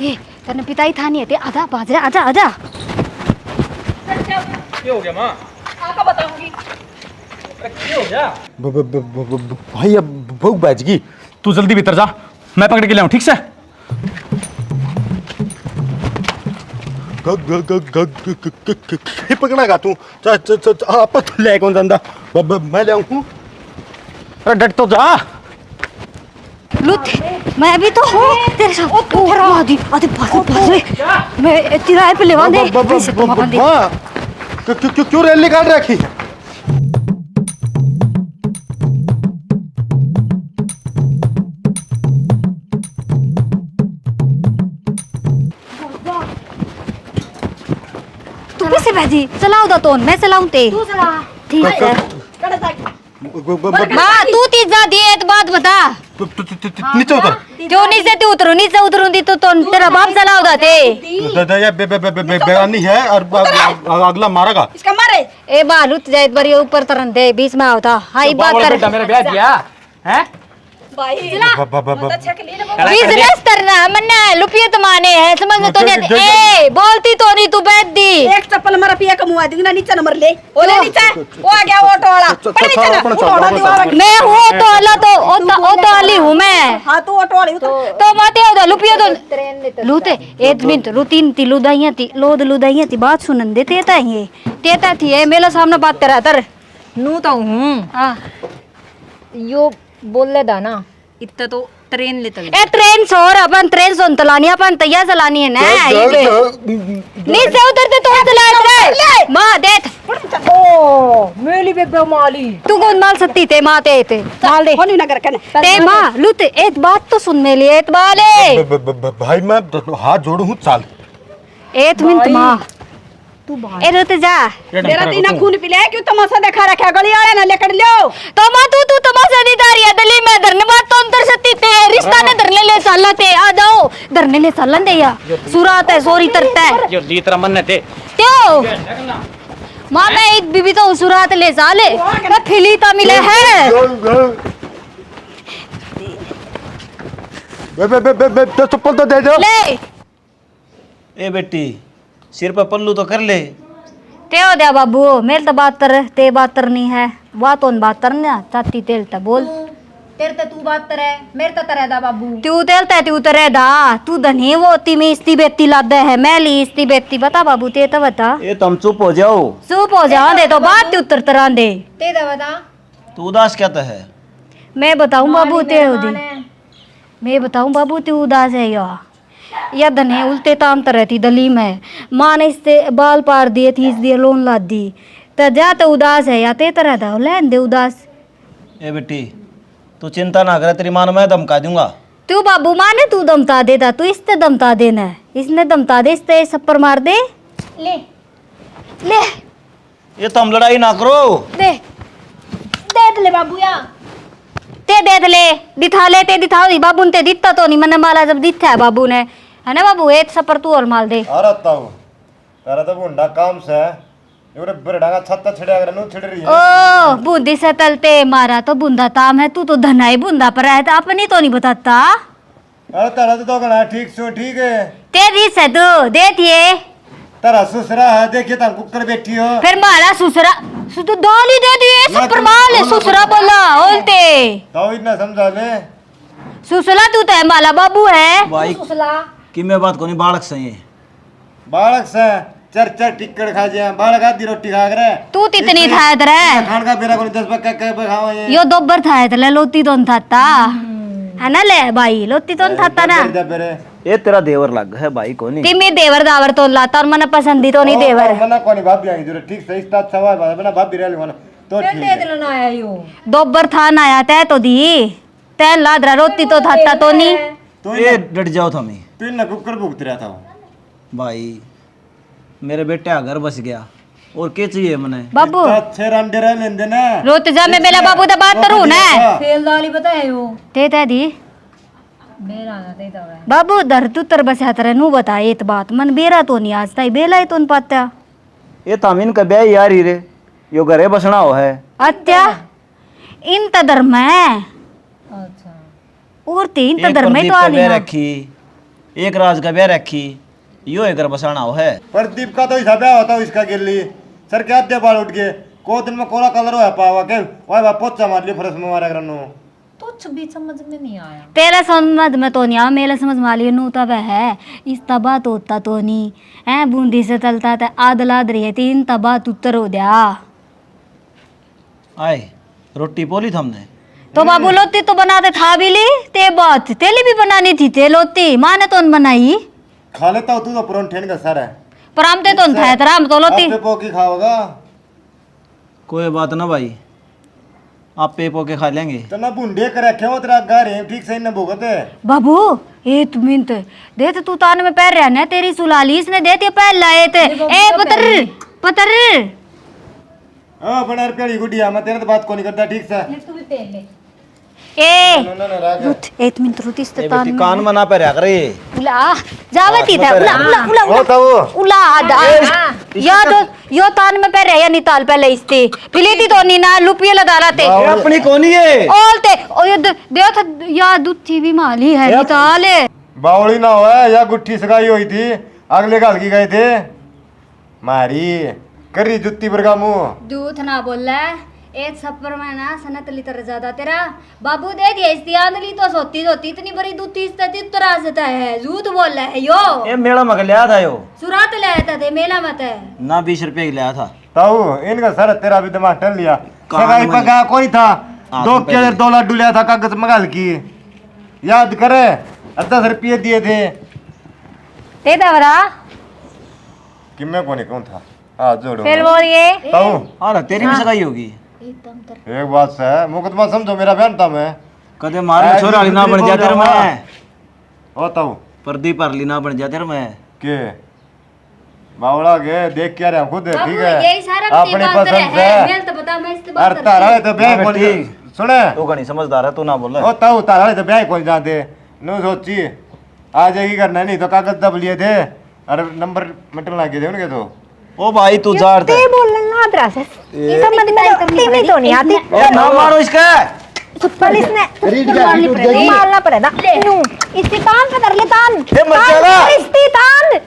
ते तेने पिता ही था नहीं ते आजा बाजरा आजा आजा। क्या हो गया माँ? आपको बताऊंगी। क्या हो गया? भाई अब भूख बैठ गई, तू जल्दी भीतर जा, मैं पकड़ के ले आऊं, ठीक से? पकड़ेगा तू? आप ले कौन धंधा, मैं ले आऊं। अरे डट तो जा। लुत मैं भी तो हूँ तेरे साथ। ओ आदि आदि भाग मैं तिराए पे लेवा दे। क्यों रैली काट रखी? तू कैसे बैठी? चलाओ दा तो मैं चलाऊं ते। तू चला। ठीक है माँ तू तीज जा दिए तो बात बता। नीचे उतर। क्यों नीचे तू उतरू नीचे उतरूंगी तो तेरा बाप चलाओ दा ते। बेगानी है और अगला मारेगा। इसका मारे। ए बालू जाए बरी ऊपर तरन दे बीच में आवता हाई बात कर। बेटा मेरा ब्याह दिया हैं? भाई बहुत अच्छा के लिए ना बिजनेस करना मन्ना लुपिए तो माने है समझ में तो नहीं। ए बोलती तो नहीं तू बैठ दी। एक चप्पल मारा पिया कमुआ दूंगी ना नीचे नंबर ले। ओले नीचे वो आ गया ऑटो वाला। पड़ नीचे ना ऑटो वाला। मैं हूँ तो अल्लाह तो ऑटो वाली हूँ मैं। हाँ तू ऑटो वाली तो माते हो लुपिए तो लूते एक मिनट रुतीन ती लुदाइयां ती लोद लुदाइयां ती बात सुनन दे तेता थी है मेरे सामने बात करा तर नू तो हूँ हाँ यो बोले दा ना इतना तो ट्रेन ले तले ए ट्रेन छोड़ अपन ट्रेन सोन चलानी अपन तैयार चलानी है ना नीचे उतरते तो चला रे माँ देख ओ मेली बेबे माली तू कौन माल सकती थे माँ ते माल दे होनी नगर कने ते माँ लुते एक बात तो सुन मेरी एक बाले भाई मैं हाथ जोड़ू हूँ, चाल। एक मिनट माँ ए रुते जा मेरा तीना खून पी ले क्यों तमाशा देखा रखा गली वाले ना लेकर लो। तो माँ तू तमाशा नहीं तारी है दली में धरने बात तो अंतर सती थे रिश्ता ने धरने ले चलना थे आ जाओ धरने ले चलन दे या सुरात है सोरी तरता है यो दी तरह मन थे क्यों माँ मैं एक बीबी तो सुरात ले साले मैं फिली तो मिले है चप्पल तो दे दो। ले ए बेटी सिर पर पल्लू तो कर ले। ते हो दिया बाबू मेरे तो बात कर ते बात करनी है बात on बात करना चाहती तेल ता बोल तेरे ते तू बात करे मेरे तो तरह दा बाबू तू तेलता तू तरे दा तू धनी वो ती में इस्ती बेती लादे है मैं ली इस्ती बेती बता बाबू ते तो बता ए तुम चुप हो जाओ। चुप हो जा दे तो बात उत्तर तरह दे ते दा बता तू उदास क्या है? मैं बताऊं बाबू ते हो दी मैं बताऊं बाबू तू उदास है या धने उल्टे ताम तरहती दली में माँ ने इससे बाल पार दिए थी इस दिए लोन ला दी तो जा तो उदास है या ते तरह था लेन दे उदास। ए बेटी तू चिंता ना करे, तेरी मां मैं धमका दूंगा। तू बाबू माँ ने तू दमता देता तू इससे दमता देना इसने दमता दे इससे सप्पर मार दे ले ले ये तुम लड़ाई ना करो। दे दे ले बाबू या ते दे ले दिखा ले ते दिखाओ दी बाबू ने ते दिता तो नहीं मैंने माला जब दिखा है बाबू ने है ना बाबू एक सपर तू और माल दे। अरे ताऊ तेरा तो बुंडा काम से ये बरडा का छत्ता छिड़ा कर नु छिड़ रही है। ओ बूंदी से तलते मारा तो बूंदा ताम है तू तो धनाई बूंदा पर है तो अपनी तो नहीं बताता। अरे तेरा तो गणा ठीक सो ठीक है तेरी से तू देतिए तेरा ससुरा है देखिए तुम कुकर बैठी हो फिर मारा ससुरा तू दाली दे दिए सपर माल ससुरा बोला बोलते तो इतना समझा ले सुसला तू तो है माला बाबू है भाई कि मैं बात को नहीं बालक से ये बालक से चर चर टिक्कड़ खा जाए बालक आधी रोटी खा करे तू तितनी था इधर खान का बेरा को 10 बक्का के खाओ ये यो दोबर था इधर लोती तो था है ना ले भाई लोती तो था ना ये तेरा देवर लग है भाई को नहीं तिमी देवर दावर तो लाता और मने पसंदी तो नहीं देवर मना कोनी भाभी आई जो ठीक सही स्टार्ट सवाल बना भाभी रेल वाला तो ठीक दे देना आया यो दोबर था ना आया तै तो दी तै लादरा रोती तो था तो नहीं तो ये डट जाओ थमी तू ना कुकर भुगत रहा था भाई मेरे बेटे का घर बस गया और क्या चाहिए मने बाबू अच्छे रंडे रह लेंदे ना रोत जा मैं बेला बाबू तो बात करूं ना फेल दाली बताए यो ते तै दी मेरा ना दे दवा बाबू धर तू तर बसा तर नु बता एक बात मन बेरा तो नहीं आज ताई बेला ही तो न पात्या ये तामीन का ब्याह यार ही रे यो घरे बसना हो है अत्या इन त धर्म है अच्छा और तीन त एक धर्म ही प्रदीप तो का आली ब्याह ना। रखी एक राज का ब्याह रखी यो एक बसाना हो है। प्रदीप का तो हिसाब होता है इसका गिर ली सर क्या दे बाल उठ गए को दिन में कोरा कलर होया पावा के ओए बा पोचा मार ली फरस में मारा करनो कुछ भी समझ में नहीं आया। तेरा समझ में तो नहीं आ, मेरे समझ में आलिए नू तब है इस तबा तो होता तो नहीं है बूंदी से चलता था आदलाद रही है तीन तबा उत्तर हो दिया। आए रोटी पोली हमने तो बाबू लोती तो बनाते था भी ली ते बात तेली भी बनानी थी ते लोती माँ ने तो न बनाई खा लेता तू तो पुरान ठेन का सर है पर हम ते तो न था तेरा हम तो लोती आपे पोकी खाओगा कोई बात ना भाई आप पे पो के खा लेंगे तो ना बुंडे कर रखे हो तेरा घर है ठीक से न भुगते बाबू ए तू मिनट दे तू तान में पैर रहना तेरी सुलाली इसने देते पैर लाए थे ए पतर पतर हां बना रुपया गुडिया मैं तेरे तो बात को नहीं करता ठीक से तू भी पहन ले। ए ना राख रुत एक मिनट रुत इस ए तान बेटी में कान में ना पे रख रे उला जावती था उला उला उला हो तो वो उला आदा यो तान में पैर है या निताल पहले इसते पिलेती तो नहीं ना लुपिए लगा रहे ये अपनी कोनी है ओलते ओ ये दे था या दुथी भी माली है निताल बावली ना हुआ या गुट्ठी सगाई हुई थी अगले गाल की गए थे मारी करी जुत्ती पर का मुंह दूध ना बोल एक छप्पर में ना सनत लीटर ज्यादा तेरा बाबू दे दिया इस आंधली तो सोती सोती इतनी बड़ी दूधी स्थिति तरा देता है झूठ बोल रहा है यो ये मेला में लिया था यो सुरात लाया था दे मेला मत है ना 20 रुपए की लिया था ताऊ इनका सर तेरा भी दिमाग टल लिया कहाँ सगाई में? पका कोई था हाँ, 2 तो के 2 लड्डू लिया था कागज मंगाल की याद करे 10 रुपये दिए थे ते दवरा कि मैं कौन कौन था हाँ जोड़ो फिर बोलिए ताऊ अरे तेरी भी सगाई होगी एक बात है मुकदमा समझो मेरा बहन था मैं कदे मारे छोरा वाली ना बन जा तेरे मैं ओ ताऊ प्रदीप परली ना बन जा तेरे मैं के बावड़ा के देख क्या रहे खुद ठीक है यही सारा अपनी पसंद से मैं तो बता मैं इससे अरे तारा है तो ब्याह कौन ठीक। सुने तू घनी समझदार है तू ना बोल ओ ताऊ तारा है तो ब्याह कौन जाते नो सोची आज ही करना नहीं तो कागज दब लिए थे अरे नंबर मिटन लगे थे उनके तो ओ भाई तू जार थे बोलना आदरा से ये समझ में नहीं तो नहीं आती। ए ना मारो इसका पुलिस ने मारना पड़ेगा। इससे तान पकड़ ले तान ये मत चला। इससे तान